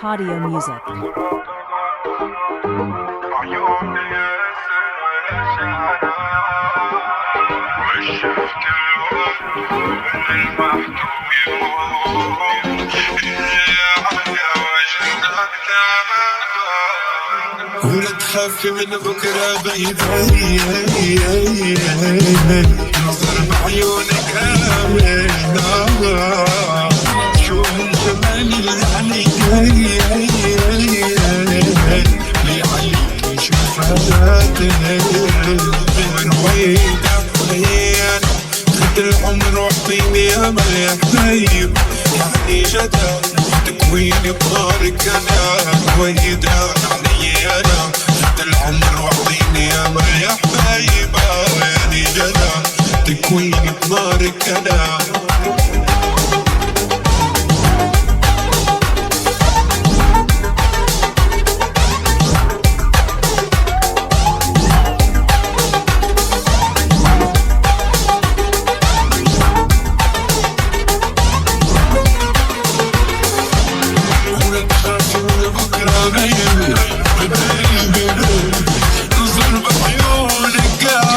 Taudio Music. ولا تخافي من بكرة بعيدة، نظر بعيونك آمن، شو هالجمال اللي عليك، اللي عليك شفاتك من ويدا وليان، خد العمر واعطيني أمل يا حبيب، يعني جدا تكويني بنارك أنا ويدا علي أنا، خد العمر واعطيني أمل يا حبيب، يعني جدا تكويني بنارك أنا.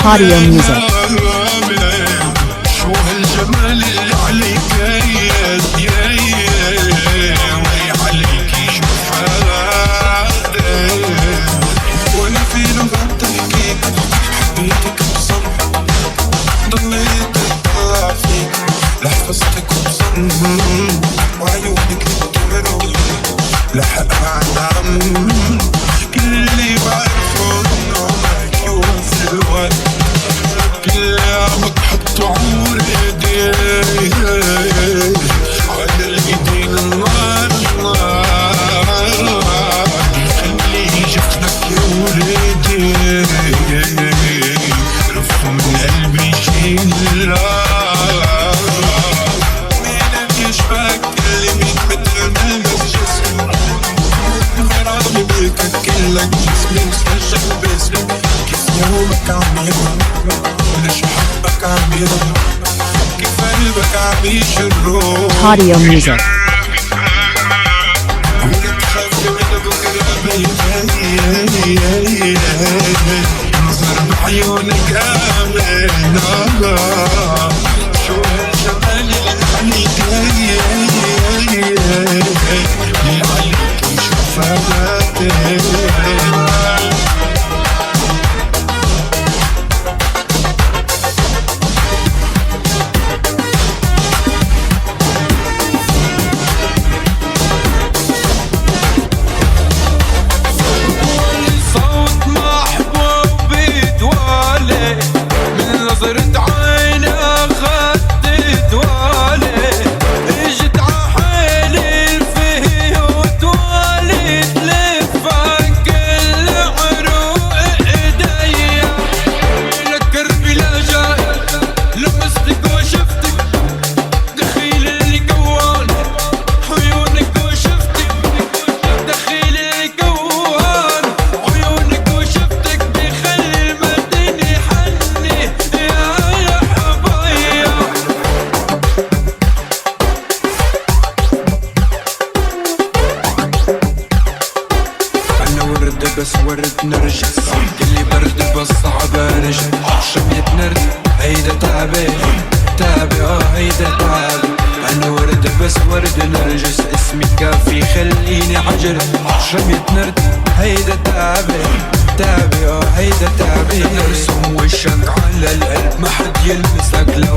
Taudio Music. شو هالجمال اللي عليك وعليكي شفاتك، وانا في لغة تحكيك حبيتك بصمت، ضليت اطلع فيك لحفظتك بصمت، وعيونك بتمرق لحق عن كل اللي بعرفه انه معك في الوقت، كل عمك حط عمر ايديك على الايدين، النار خلي جفنك يا وليدي، رفع من قلبي شيل مين يشبك اللي مين بتلمس جسمي، غرامي بيك كلك جسمي مستشعر باسمك، كيف يومك عم يضرب وليش حبك عم يضرب، كيف قلبك عم يشرب. Taudio Music. ولا تخافي من بكرة بعيد، نظر بعيونك آمن، شو هالجمال اللي عليك، اللي عليك شفاتك. بس ورد نرجس، قلي برد بس صعب ارجع، شميت نرد هيدا تعبي هيدا تعبي، انا ورد بس ورد نرجس، اسمي كافي خليني عجل، شميت نرد هيدا تعبي هيدا تعبي، ارسم وشك على القلب ما حد يلمسك، لو